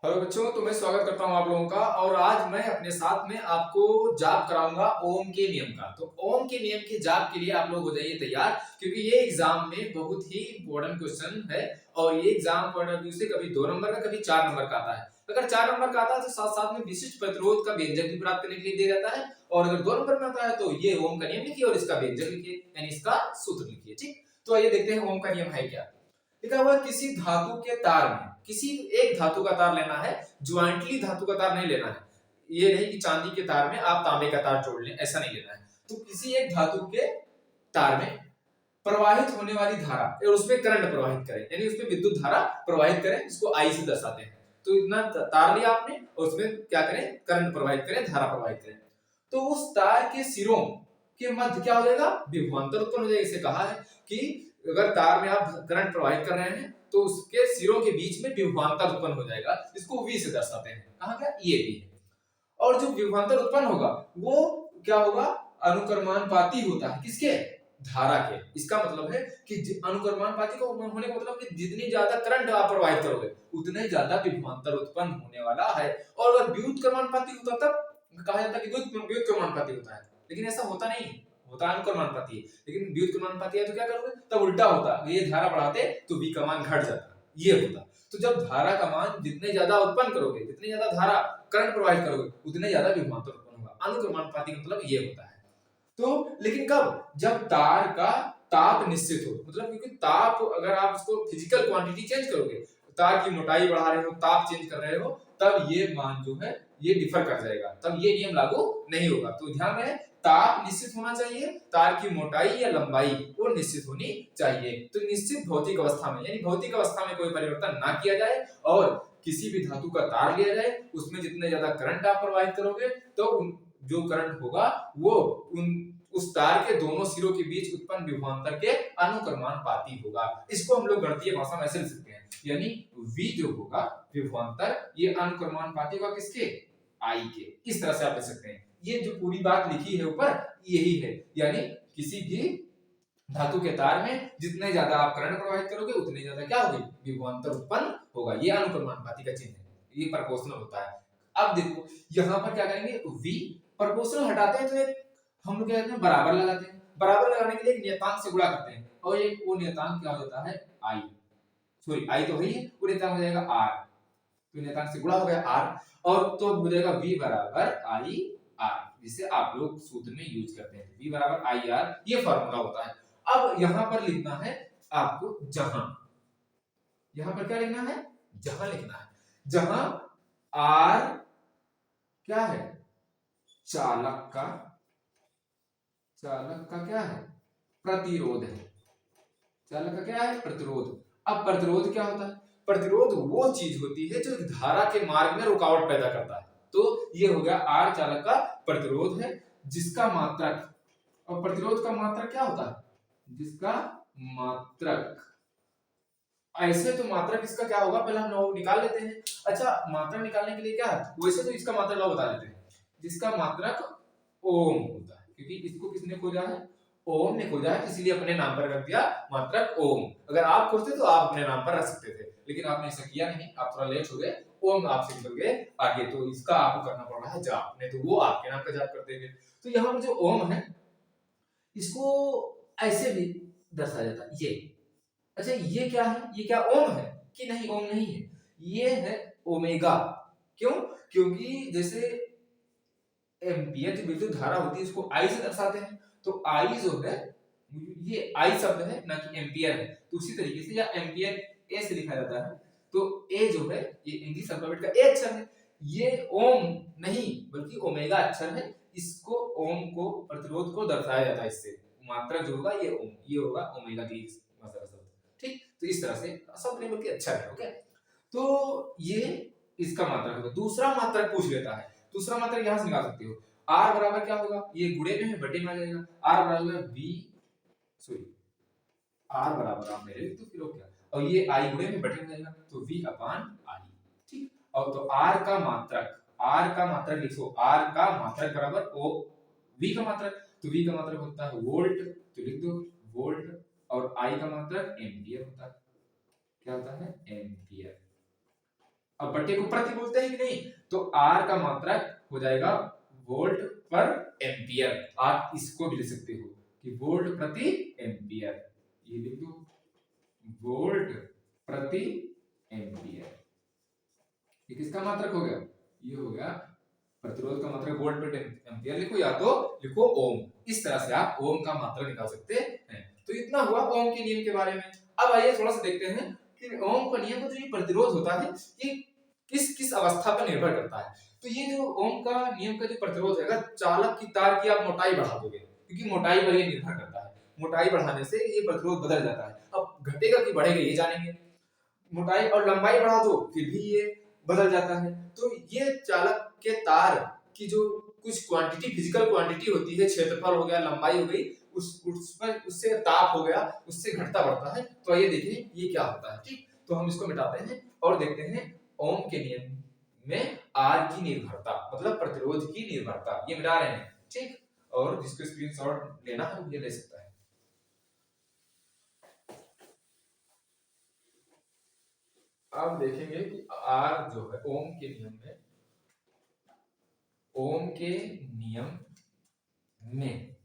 Hello बच्चों, तो मैं स्वागत करता हूं आप लोगों का। और आज मैं अपने साथ में आपको जाप कराऊंगा ओम के नियम का। तो ओम के नियम के जाप के लिए आप लोग हो जाइए तैयार, क्योंकि ये एग्जाम में बहुत ही इंपॉर्टेंट क्वेश्चन है। और ये एग्जाम पॉइंट ऑफ व्यू से कभी 2 नंबर का, कभी 4 नंबर का आता है। अगर 4 नंबर का आता है तो साथ साथ में विशिष्ट प्रतिरोध का व्यंजक भी प्राप्त करने के लिए दिया जाता है। और अगर 2 नंबर में आता है तो ये ओम का नियम लिखिए और इसका व्यंजक लिखिए, यानी इसका सूत्र लिखिए। ठीक, तो आइए देखते हैं ओम का नियम है क्या। लिखा हुआ है, किसी धातु के तार में, किसी एक धातु का तार लेना है, ज्वाइंटली धातु का तार नहीं लेना है। ये नहीं कि चांदी के तार में आप तांबे का तार जोड़ लें, ऐसा नहीं लेना है। तो किसी एक धातु के तार में प्रवाहित होने वाली धारा और उसमें करंट प्रवाहित करें, यानी उसमें विद्युत धारा प्रवाहित करें, जिसको आई से दर्शाते हैं। तो इतना तार लिया आपने और उसमें क्या करें, करंट प्रवाहित करें, धारा प्रवाहित करें। तो उस तार के सिरों के मध्य क्या हो जाएगा, विभवांतर उत्पन्न हो जाएगा। इसे कहा है कि अगर तार में आप करंट प्रवाहित कर रहे हैं तो उसके सिरों के बीच में विभवांतर उत्पन्न हो जाएगा, इसको V से दर्शाते हैं। कहा गया, ये भी है। और जो विभवांतर उत्पन्न होगा वो क्या होगा, अनुक्रमानुपाती होता है। किसके, धारा के। इसका मतलब है कि अनुक्रमानुपाती का होने का मतलब कि जितनी ज्यादा करंट आप प्रवाहित करोगे उतने ज्यादा विभवांतर उत्पन्न होने वाला है। और अगर व्युत्क्रमानुपाती होता तब कहा जाता है कि व्युत्क्रमानुपाती होता है, लेकिन ऐसा होता नहीं है, होता अनुक्रमानुपाती है। लेकिन व्युत्क्रमानुपाती है तो क्या करोगे, तब उल्टा होता, ये धारा बढ़ाते तो V का मान घट जाता, ये होता। तो जब धारा का मान जितने ज्यादा उत्पन्न करोगे, जितनी ज्यादा धारा करंट प्रवाहित करोगे, उतने ज्यादा विभवांतर उत्पन्न होगा। अनुक्रमानुपाती का मतलब ये होता है। तो लेकिन कब, जब तार का ताप निश्चित हो, मतलब क्योंकि ताप अगर आप उसको फिजिकल क्वांटिटी चेंज करोगे, तार की मोटाई बढ़ा रहे हो, ताप चेंज कर रहे हो, तब ये मान जो है ये डिफर कर जाएगा, तब ये नियम लागू नहीं होगा। तो ध्यान रहे, ताप निश्चित होना चाहिए, तार की मोटाई या लंबाई वो निश्चित होनी चाहिए। तो निश्चित भौतिक अवस्था में, यानी भौतिक अवस्था में कोई परिवर्तन ना किया जाए, और किसी भी धातु का तार लिया जाए, उसमें जितने ज्यादा करंट आप प्रवाहित करोगे तो जो करंट होगा वो उस तार के दोनों सिरों के बीच उत्पन्न विभवांतर के अनुक्रमानुपाती होगा। इसको हम लोग गणितीय भाषा में ऐसे लिख सकते हैं, यानी V जो होगा विभवांतर, ये अनुक्रमानुपाती होगा किसके, I के। इस तरह से आप लिख सकते हैं। ये जो पूरी बात लिखी है ऊपर, यही है। यानी किसी भी धातु के तार में जितने ज्यादा आप करंट प्रवाहित करोगे उतने ज्यादा क्या होगी, विभवांतर उत्पन्न होगा। ये अनुक्रमानुपाती का चिन्ह है, ये प्रोपोर्शनल होता है। अब देखो यहाँ पर क्या करेंगे, V प्रोपोर्शनल हटाते हैं तो एक हम लोग क्या करते हैं, बराबर लगाते हैं। बराबर लगाने के लिए एक नियतांक से गुणा करते हैं, और एक वो नियतांक क्या होता है, I, सॉरी I तो वही है, वो नियतांक हो जाएगा R। तो नियतांक से गुणा हो गया R, और तो हो जाएगा V बराबर I R, जिसे आप लोग सूत्र में यूज करते हैं। V बराबर I R, ये फार्मूला होता है। अब यहां पर लिखना है आपको जहां, यहां पर क्या लिखना है, जहां लिखना है, जहां R क्या है, चालक का, चालक का क्या है, प्रतिरोध है। चालक का क्या है, प्रतिरोध। अब प्रतिरोध क्या होता है, प्रतिरोध वो चीज होती है जो धारा के मार्ग में रुकावट पैदा करता है। तो ये हो गया R चालक का प्रतिरोध है, जिसका मात्रक, और प्रतिरोध का मात्रक क्या होता है, जिसका मात्रक। ऐसे तो मात्रक इसका क्या होगा, पहले हम लोग निकाल लेते हैं। अच्छा, मात्रक निकालने के लिए क्या है, वैसे तो इसका मात्रक लोग बता देते हैं। जिसका मात्रक ओम होता है, क्योंकि इसको किसने खोजा है, ओम ने खोजा है, इसलिए अपने नाम पर रख दिया मात्रक ओम। अगर आप खोजते तो आप अपने नाम पर रख सकते थे, लेकिन आपने ऐसा किया नहीं, आप थोड़ा लेट हो गए, ओम आपसे निकल गए आगे, तो इसका आपको करना पड़ रहा है जाप, नहीं तो वो आपके नाम पर जाप कर देंगे। तो यहाँ पर जो ओम है इसको ऐसे भी दर्शाया जाता है, ये। अच्छा, ये क्या है, ये क्या ओम है कि नहीं, ओम नहीं है, ये है ओमेगा। क्यों, क्योंकि जैसे एम्पियर जो विद्युत धारा होती है उसको आई से दर्शाते हैं, तो आई जो है ये आई शब्द है ना कि एम्पियर है। तो उसी तरीके से या एम्पियर ए से लिखा जाता है, तो ए जो है ये इंग्लिश अल्फाबेट का ए अक्षर है, ये ओम नहीं बल्कि ओमेगा अक्षर है। इसको ओम को, प्रतिरोध को दर्शाया जाता है इससे। मात्रा जो होगा ये ओम, ये होगा ओमेगा की मात्रा शब्द। ठीक, तो इस तरह से सब नहीं बल्कि अक्षर है। ओके, तो ये इसका मात्रक होगा। दूसरा मात्रक पूछ लेता है, दूसरा मात्रक यहां से निकाल सकते हो। r बराबर क्या होगा, ये गुणे में है, बटे में आ जाएगा। r बराबर v, सॉरी r बराबर आप मेरे लिख तो फिर क्या, और ये i गुणे में बटे में जाएगा, तो v अपान i। ठीक, और तो r का मात्रक, r का मात्रक लिखो, r का मात्रक बराबर o v का मात्रक, तो v का मात्रक होता है वोल्ट, तो लिख दो वोल्ट, और i का मात्रक एम्पियर होता है। क्या होता है, एम्पियर। अब बट्टे को प्रति बोलते हैं कि नहीं, तो आर का मात्रक हो जाएगा वोल्ट पर एम्पियर। आप इसको भी लिख सकते हो कि वोल्ट प्रति एम्पियर, ये लिख दो वोल्ट प्रति एम्पियर। ये किसका मात्रक हो गया, ये हो गया प्रतिरोध का मात्रक वोल्ट प्रति एम्पियर। लिखो या तो लिखो ओम, इस तरह से आप ओम का मात्रक निकाल सकते हैं। तो इतना हुआ ओम के नियम के बारे में। अब आइए थोड़ा सा देखते हैं कि ओम का नियम का जो ये प्रतिरोध होता है ये किस किस अवस्था पर निर्भर करता है। तो ये जो ओम का नियम का जो प्रतिरोध है, चालक की तार की आप मोटाई बढ़ा दोगे, क्योंकि मोटाई पर ये निर्भर करता है, मोटाई बढ़ाने से ये प्रतिरोध बदल जाता है। अब घटेगा कि बढ़ेगा ये जानेंगे, मोटाई और लंबाई बढ़ा दो फिर भी ये बदल जाता है। तो ये चालक के तार की जो कुछ क्वांटिटी, फिजिकल क्वांटिटी होती है, क्षेत्रफल हो गया, लंबाई हो गई, उस पर उससे ताप हो गया, उससे घटता बढ़ता है। तो ये देखिए ये क्या होता है। ठीक, तो हम इसको मिटाते हैं और देखते हैं ओम के नियम में आर की निर्भरता, मतलब प्रतिरोध की निर्भरता, ये मिटा रहे हैं। ठीक, और जिसको स्क्रीनशॉट लेना है ये ले सकता है। अब देखेंगे कि आर जो है ओम के नियम में, ओम के नियम में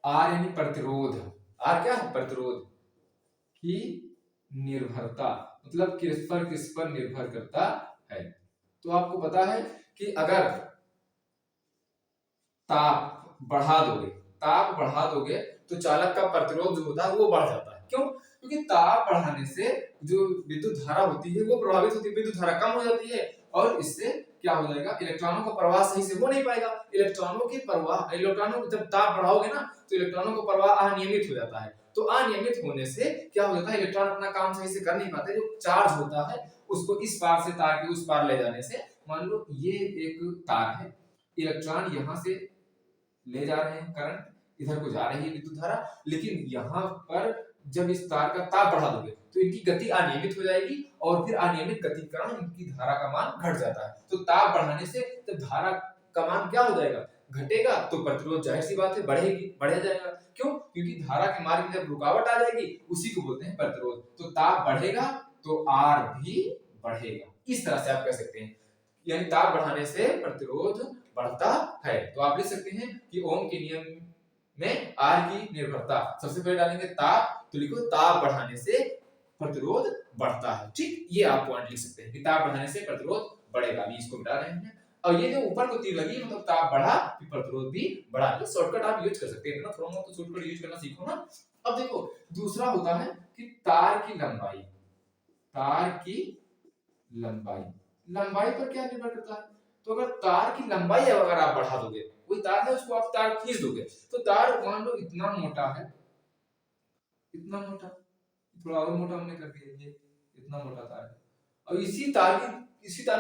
आर यानी प्रतिरोध, आर क्या है, प्रतिरोध की निर्भरता, मतलब किस पर निर्भर करता है। तो आपको पता है कि अगर ताप बढ़ा दोगे तो चालक का प्रतिरोध जो होता है वो बढ़ जाता है। क्यों? क्योंकि ताप बढ़ाने से जो विद्युत धारा होती है वो प्रभावित होती है, विद्युत धारा कम हो जाती है और इससे क्या हो जाएगा, इलेक्ट्रॉनों का प्रवाह सही से हो नहीं पाएगा। इलेक्ट्रॉनों जब ताप बढ़ाओगे ना तो इलेक्ट्रॉनों का प्रवाह अनियमित हो जाता है। तो अनियमित होने से क्या हो जाता है, इलेक्ट्रॉन अपना काम सही से कर नहीं पाते। जो चार्ज होता है उसको इस पार से तार के उस पार ले जाने से, मान लो ये एक तार है, इलेक्ट्रॉन यहाँ से ले जा रहे हैं, करंट इधर को जा रही है विद्युत धारा, लेकिन यहाँ पर जब इस तार का ताप बढ़ा दोगे तो इनकी गति अनियमित हो जाएगी और फिर अनियमित गति के कारण इनकी धारा का मान घट जाता है। तो ताप बढ़ाने से जब धारा का मान क्या हो जाएगा, घटेगा, तो प्रतिरोध जाहिर सी बात है बढ़ जाएगा। क्यों? क्योंकि धारा के मार्ग में जब रुकावट आ जाएगी उसी को बोलते हैं प्रतिरोध। तो ताप बढ़ेगा तो आर भी बढ़ेगा, इस तरह से आप कह सकते हैं, यानी ताप बढ़ाने से प्रतिरोध बढ़ता है। तो आप लिख सकते हैं कि ओम के नियम में आर की निर्भरता, सबसे पहले डालेंगे ताप, तो लिखो ताप बढ़ाने से प्रतिरोध बढ़ता है। ठीक, ये आप पॉइंट लिख सकते हैं कि ताप बढ़ाने से प्रतिरोध बढ़ेगा। अभी इसको मिटा रहे हैं और ये जो ऊपर को तीर लगी मतलब ताप बढ़ा फिर प्रतिरोध भी बढ़ा। ये शॉर्टकट आप यूज कर सकते हैं ना, थोड़ा बहुत तो शॉर्टकट यूज करना सीखो ना। अब देखो दूसरा होता है कि तार की लंबाई, तार की लंबाई पर क्या निर्भर करता है। तो अगर तार की लंबाई अगर आप बढ़ा दोगे, कोई तार है उसको आप तार खींच दोगे, तो तार मान लो इतना मोटा है, इतना मोटा, थोड़ा और मोटा हमने कर दिया, ये इतना मोटा तार है, और इसी तार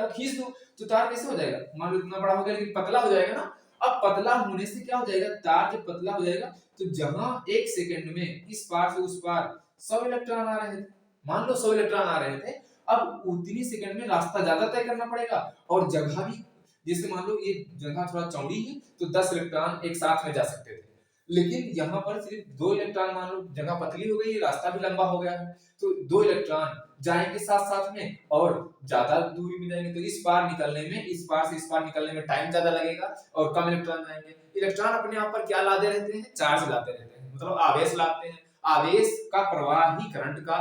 को खींच दो तो तार कैसे हो जाएगा, मान लो इतना बड़ा हो गया लेकिन पतला हो जाएगा ना। अब पतला होने से क्या हो जाएगा, तार जब पतला हो जाएगा तो जहां एक सेकंड में इस पार से उस पार 100 इलेक्ट्रॉन आ रहे थे, मान लो 100 इलेक्ट्रॉन आ रहे थे, अब उतनी सेकंड में रास्ता ज्यादा तय करना पड़ेगा और जगह भी, जैसे मान लो ये जगह थोड़ा चौड़ी है तो 10 इलेक्ट्रॉन एक साथ में जा सकते थे, लेकिन यहाँ पर सिर्फ 2 इलेक्ट्रॉन, मान लो जगह पतली हो गई, रास्ता भी लंबा हो गया है, तो 2 इलेक्ट्रॉन जाएंगे साथ साथ में और ज्यादा दूरी में जाएंगे, तो इस पार निकलने में, इस पार से इस पार निकलने में टाइम ज्यादा लगेगा और कम इलेक्ट्रॉन जाएंगे। इलेक्ट्रॉन अपने आप पर क्या लाते रहते हैं, चार्ज लाते रहते हैं, मतलब आवेश लाते हैं। आवेश का प्रवाह ही करंट का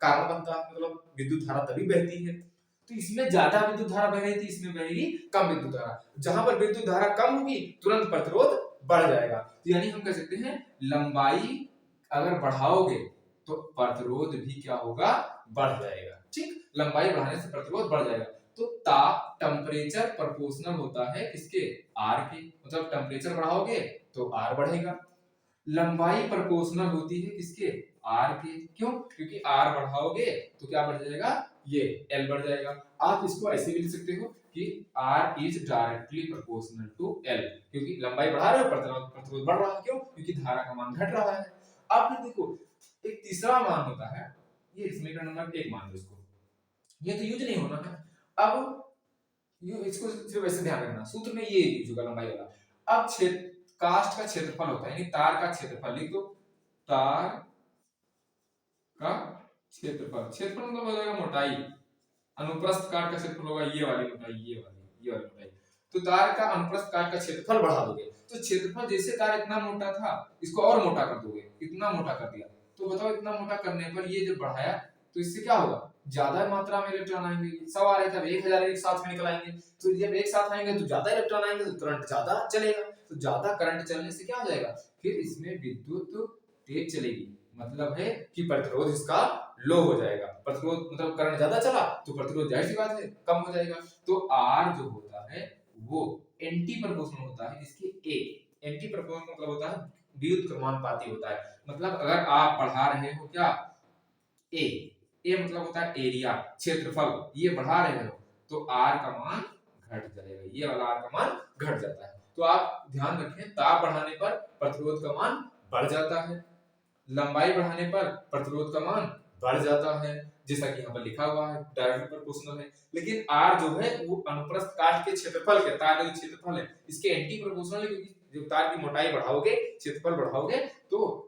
कारण बनता है, मतलब विद्युत धारा तभी बहती है। तो इसमें ज्यादा विद्युत धारा बह रही थी, इसमें बहेगी कम विद्युत धारा। जहां पर विद्युत धारा कम होगी तुरंत प्रतिरोध बढ़ जाएगा। तो यानी हम कह सकते हैं लंबाई अगर बढ़ाओगे तो प्रतिरोध भी क्या होगा, बढ़ जाएगा। ठीक, लंबाई बढ़ाने से प्रतिरोध बढ़ जाएगा। तो ताप टेम्परेचर प्रोपोर्शनल होता है किसके, आर के, मतलब टेम्परेचर बढ़ाओगे तो आर बढ़ेगा। लंबाई प्रोपोर्शनल होती है किसके, आर के। क्यों? क्योंकि आर बढ़ाओगे तो क्या बढ़ जाएगा, ये एल बढ़ जाएगा। आप इसको ऐसे भी लिख सकते हो कि R is directly proportional to L, क्योंकि लंबाई बढ़ा रहे हो प्रतिरोध बढ़ रहा है। क्यों? क्योंकि धारा का मान घट रहा है। आप देखो एक तीसरा मान होता है, ये समीकरण नंबर 1 मान लो इसको, ये तो यूज नहीं होना है। अब इसको सिर्फ ऐसे ध्यान रखना, सूत्र में ये यूज होगा लंबाई वाला। अब कास्ट का क्षेत्रफल होता है, यानी तार का क्षेत्रफल लिख दो, तार का क्षेत्रफल, क्षेत्रफल मतलब हो जाएगा मोटाई, अनुप्रस्थ काट का क्षेत्रफल होगा ये वाली मोटाई, ये वाली मोटाई। तो तार का अनुप्रस्थ काट का क्षेत्रफल बढ़ा दोगे तो क्षेत्रफल जैसे तार इतना मोटा था इसको और मोटा कर दोगे, इतना मोटा कर दिया तो बताओ इतना मोटा करने पर ये जब बढ़ाया तो इससे क्या होगा, ज्यादा मात्रा में इलेक्ट्रॉन आएंगे। 100 आ रहे थे अब 1000 एक साथ में निकल आएंगे, तो जब एक साथ आएंगे तो ज्यादा इलेक्ट्रॉन आएंगे तो करंट ज्यादा चलेगा, तो ज्यादा करंट चलने से क्या हो जाएगा, फिर इसमें विद्युत तेज चलेगी, मतलब है कि प्रतिरोध इसका लो हो जाएगा। प्रतिरोध मतलब करंट ज्यादा चला तो प्रतिरोध जाहिर सी बात है कम हो जाएगा। तो आर जो होता है वो एंटी प्रोपोर्शनल होता है इसके ए। एंटी प्रोपोर्शनल मतलब होता है विद्युत क्रमानुपाती होता है, मतलब अगर आप पढ़ा रहे हो क्या ए, ए मतलब होता है एरिया क्षेत्रफल, ये बढ़ा रहे हो तो आर का मान घट जाएगा, ये वाला आर का मान घट जाता है। तो आप ध्यान रखें ताप बढ़ाने पर प्रतिरोध का मान बढ़ जाता है, लंबाई बढ़ाने पर प्रतिरोध का मान बढ़ जाता है, जैसा कि यहाँ पर लिखा हुआ है डायरेक्टली प्रोपोर्शनल है। लेकिन R जो है वो अनुप्रस्थ काट के क्षेत्रफल के, तार का जो क्षेत्रफल है इसके एंटी प्रोपोर्शनल है, क्योंकि जब तार की मोटाई बढ़ाओगे क्षेत्रफल बढ़ाओगे तो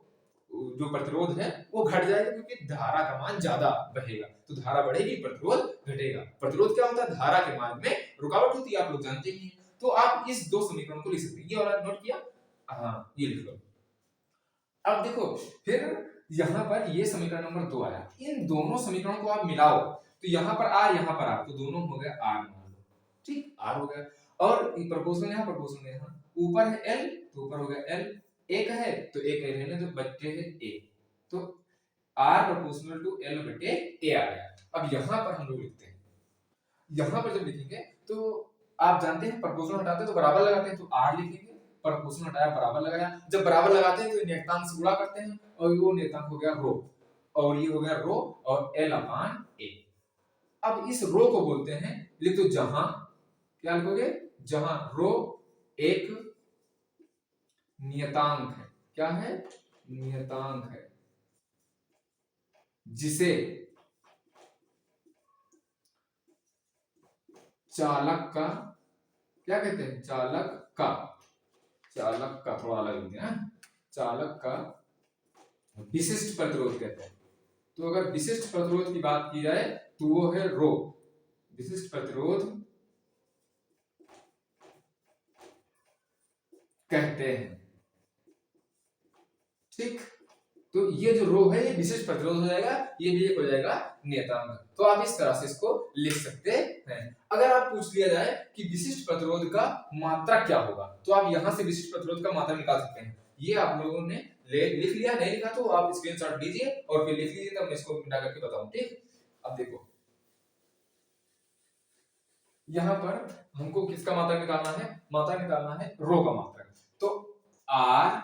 जो प्रतिरोध है वो घट जाएगा, क्योंकि धारा का मान ज्यादा बहेगा, तो धारा बढ़ेगी प्रतिरोध घटेगा। प्रतिरोध क्या होता है, धारा के मार्ग में रुकावट होती है, आप लोग जानते ही हैं। तो आप इस दो समीकरण को लिख सकते हैं, ये वाला नोट किया, हाँ ये लिख लो। अब देखो फिर यहाँ पर ये समीकरण नंबर 2 आया, इन दोनों समीकरणों को आप मिलाओ तो यहाँ पर आर यहाँ पर आर, तो दोनों हो गए आर मान लो, ठीक आर हो गया, और प्रोपोर्शनल यहाँ प्रोपोर्शनल यहाँ, ऊपर है एल तो ऊपर हो गया एल, एक है तो एक रहने दो, बच्चे है ए, तो आर प्रोपोर्शनल टू एल बटे ए आ गया। अब यहाँ पर हम लोग लिखते हैं, यहाँ पर जब लिखेंगे तो आप जानते हैं प्रोपोर्शनल हटाते हैं तो बराबर लगाते हैं, तो आर लिखेंगे, प्रोपोर्शनल हटाया बराबर लगाया, जब बराबर लगाते हैं तो नियतांक से गुणा करते हैं और वो नियतांक हो गया रो, और ये हो गया रो और एल अपान ए। अब इस रो को बोलते हैं, लिख दो जहां, क्या लिखोगे, जहां रो एक नियतांक है, क्या है, नियतांक है, जिसे चालक का क्या कहते हैं, चालक का थोड़ा अलग लिखते हैं, चालक का विशिष्ट प्रतिरोध कहते हैं। तो अगर विशिष्ट प्रतिरोध की बात की जाए तो वो है रो, विशिष्ट प्रतिरोध कहते हैं, ठीक। तो ये जो रो है ये विशिष्ट प्रतिरोध हो जाएगा, ये भी एक हो जाएगा नियतांक। तो आप इस तरह से इसको लिख सकते हैं। अगर आप पूछ लिया जाए कि विशिष्ट प्रतिरोध का मात्रा क्या होगा तो आप यहां से विशिष्ट प्रतिरोध का मात्रा निकाल सकते हैं। ये आप लोगों ने लिख लिया, नहीं लिखा तो आप स्क्रीनशॉट लीजिए और फिर लिख लीजिए, तब मैं इसको मिटा करके बताऊं, ठीक। अब देखो यहाँ पर हमको किसका मात्रा निकालना है, मात्रा निकालना है रो का मात्रा। तो आर,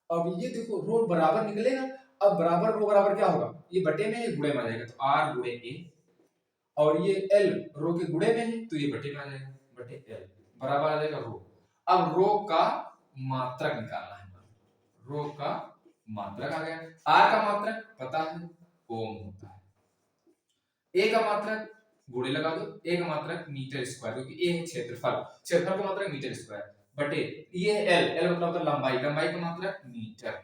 अब ये देखो रो बराबर निकलेगा, अब बराबर रो बराबर क्या होगा, ये बटे में है गुणे में आ जाएगा, तो आर गुणे ए, और ये एल रो के गुणे में है तो ये बटे में आ जाएगा, बटे एल बराबर आ जाएगा रो। अब रो का मात्रक निकालना है, रो का मात्रक आ गया, आर का मात्रक पता है ओम होता है, ए का मात्रक गुणे लगा दो, ए का मात्रक मीटर स्क्वायर, क्योंकि ए है क्षेत्रफल, क्षेत्रफल का मात्रक मीटर स्क्वायर, बटे ये एल, एल मतलब होता है लंबाई, लंबाई का मात्रक मीटर,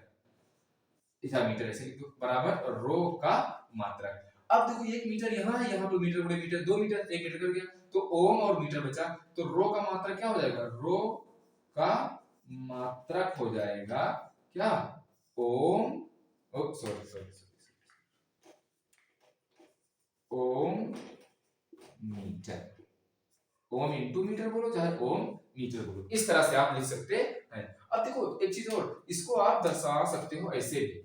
इधर मीटर ऐसे लिख दो, बराबर रो का मात्रक। अब देखो 1 मीटर यहाँ है, यहाँ पर मीटर गुणे मीटर 2 मीटर, 1 मीटर कर गया, तो ओम और मीटर बचा, तो रो का मात्रक क्या हो जाएगा, रो का मात्रक हो जाएगा क्या, ओम, ओ सॉरी ओम मीटर, ओम इंटू मीटर बोलो चाहे ओम मीटर बोलो, इस तरह से आप लिख सकते हैं। अब देखो एक चीज और, इसको आप दर्शा सकते हो ऐसे भी,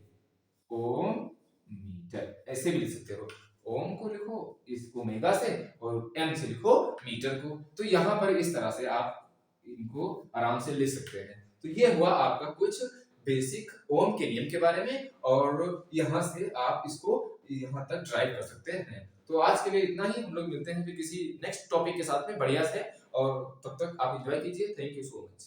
ओम मीटर ऐसे भी लिख सकते हो, ओम को लिखो इस ओमेगा से और एम से लिखो मीटर को, तो यहाँ पर इस तरह से आप इनको आराम से लिख सकते हैं। तो ये हुआ आपका कुछ बेसिक ओम के नियम के बारे में, और यहाँ से आप इसको यहाँ तक ड्राइव कर सकते हैं। तो आज के लिए इतना ही, हम लोग मिलते हैं फिर किसी नेक्स्ट टॉपिक के साथ में बढ़िया से, और तब तक आप एंजॉय कीजिए। Thank you so much.